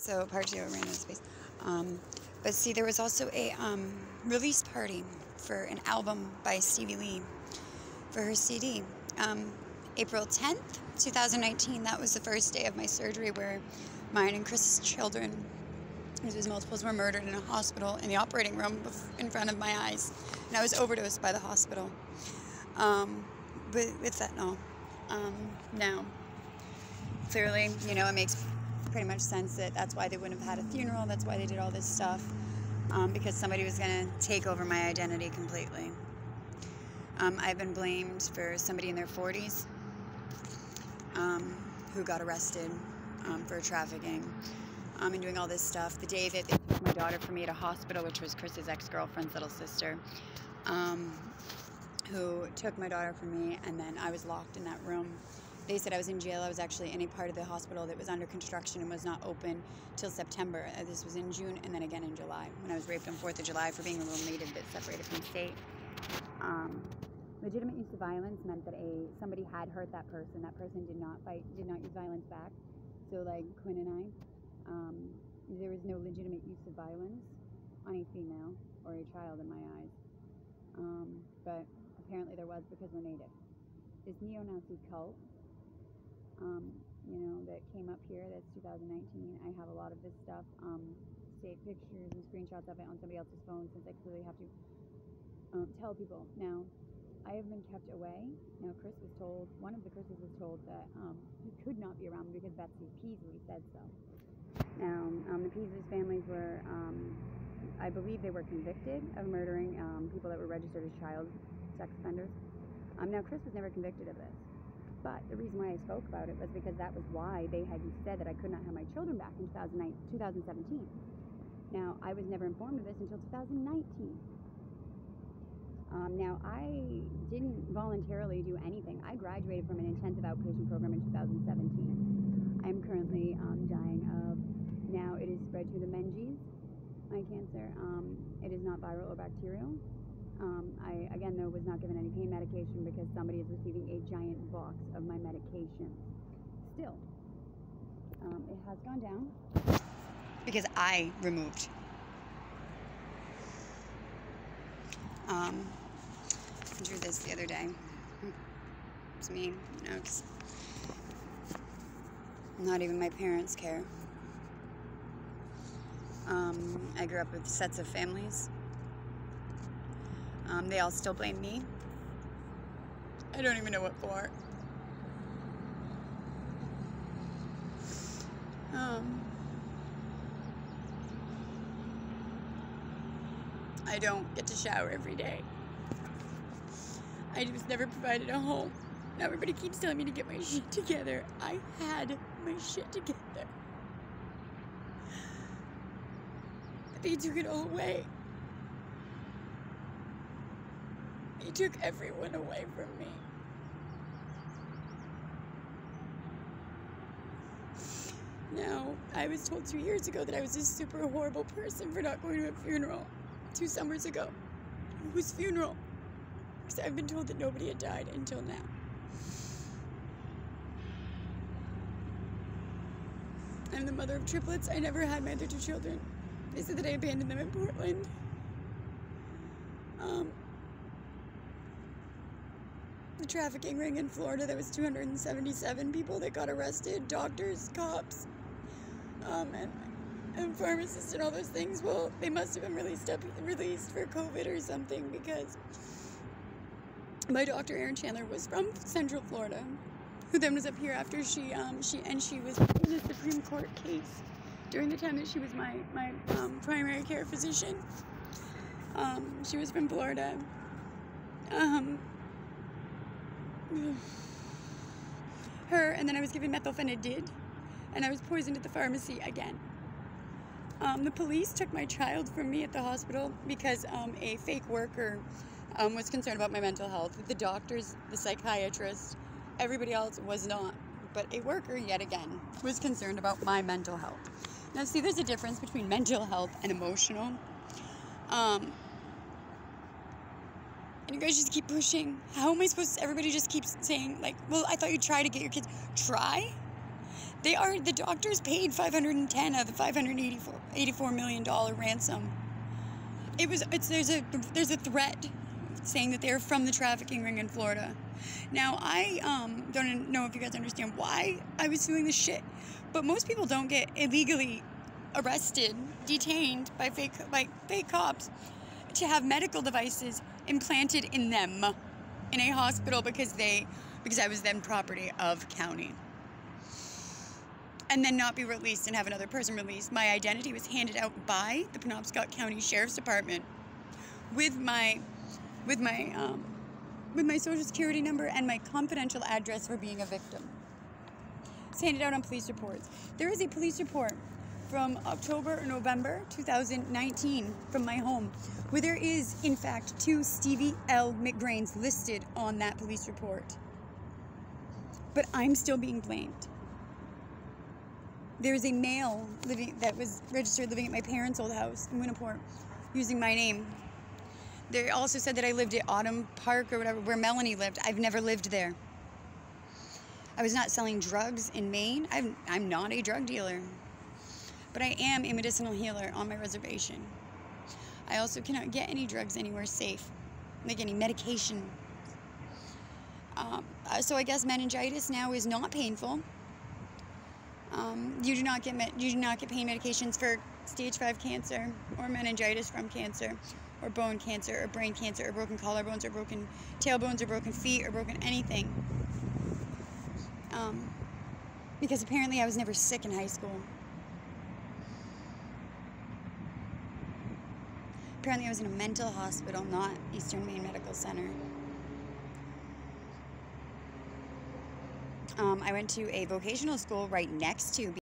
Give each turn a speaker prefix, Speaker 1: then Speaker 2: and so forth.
Speaker 1: So part two, ran out of space. But see, there was also a release party for an album by Stevie Leigh for her CD. April 10th, 2019, that was the first day of my surgery where mine and Chris's children, whose multiples, were murdered in a hospital in the operating room in front of my eyes. And I was overdosed by the hospital with fentanyl. Now, clearly, you know, it makes pretty much sense that that's why they wouldn't have had a funeral. That's why they did all this stuff, because somebody was going to take over my identity completely. I've been blamed for somebody in their 40s who got arrested for trafficking and doing all this stuff. The day that they took my daughter from me at a hospital, which was Chris's ex-girlfriend's little sister, who took my daughter from me, and then I was locked in that room. They said I was in jail. I was actually in a part of the hospital that was under construction and was not open till September. This was in June and then again in July when I was raped on 4th of July for being a little native bit separated from state. Legitimate use of violence meant that somebody had hurt that person. That person did not use violence back. So like Quinn and I, there was no legitimate use of violence on a female or a child in my eyes. But apparently there was because we're native. This neo-Nazi cult, you know, that came up here, that's 2019. I have a lot of this stuff, saved pictures and screenshots of it on somebody else's phone since I clearly have to tell people. Now, I have been kept away. Now, Chris was told, one of the Chris's was told that he could not be around me because Betsy Peasley said so. Now, the Peasley's families were, I believe they were convicted of murdering people that were registered as child sex offenders. Now, Chris was never convicted of this. But the reason why I spoke about it was because that was why they had said that I could not have my children back in 2017. Now, I was never informed of this until 2019. Now, I didn't voluntarily do anything. I graduated from an intensive outpatient program in 2017. I am currently dying of, now it is spread through the meninges, my cancer. It is not viral or bacterial. I, again, though, was not given any pain medication because somebody is receiving a giant box of my medications. Still, it has gone down because I removed. I drew this the other day. It's me, you know, because not even my parents care. I grew up with sets of families. They all still blame me. I don't even know what for. I don't get to shower every day. I was never provided a home. Now everybody keeps telling me to get my shit together. I had my shit together. But they took it all away. They took everyone away from me. Now, I was told 2 years ago that I was a super horrible person for not going to a funeral 2 summers ago. Whose funeral? Because I've been told that nobody had died until now. I'm the mother of triplets. I never had my other 2 children. They said that I abandoned them in Portland. The trafficking ring in Florida, that was 277 people that got arrested, doctors, cops, and pharmacists and all those things. Well, they must have been released for COVID or something, because my doctor, Erin Chandler, was from Central Florida, who then was up here after she was in a Supreme Court case during the time that she was my primary care physician. She was from Florida. Her, and then I was given methylphenidate, and I was poisoned at the pharmacy again. The police took my child from me at the hospital because a fake worker was concerned about my mental health. The doctors, the psychiatrist, everybody else was not. But a worker, yet again, was concerned about my mental health. Now, see, there's a difference between mental health and emotional. And you guys just keep pushing. How am I supposed to, everybody just keeps saying, like, well, I thought you'd try to get your kids. Try?
Speaker 2: The doctors paid $510 of the $584 million ransom. There's a threat saying that they're from the trafficking ring in Florida. Now, I don't know if you guys understand why I was doing this shit, but most people don't get illegally arrested, detained by fake cops to have medical devices implanted in them in a hospital because I was then property of county. And then not be released and have another person released. My identity was handed out by the Penobscot County Sheriff's Department with my social security number and my confidential address for being a victim. It's handed out on police reports. There is a police report from October or November 2019 from my home where there is, in fact, 2 Stevie L. McGrains listed on that police report. But I'm still being blamed. There's a male that was registered living at my parents' old house in Winnipore using my name. They also said that I lived at Autumn Park or whatever, where Melanie lived. I've never lived there. I was not selling drugs in Maine. I'm not a drug dealer. But I am a medicinal healer on my reservation. I also cannot get any drugs anywhere safe, like any medication. So I guess meningitis now is not painful. You do not get pain medications for stage 5 cancer or meningitis from cancer or bone cancer or brain cancer or broken collarbones or broken tailbones or broken feet or broken anything. Because apparently I was never sick in high school. Apparently I was in a mental hospital, not Eastern Maine Medical Center. I went to a vocational school right next to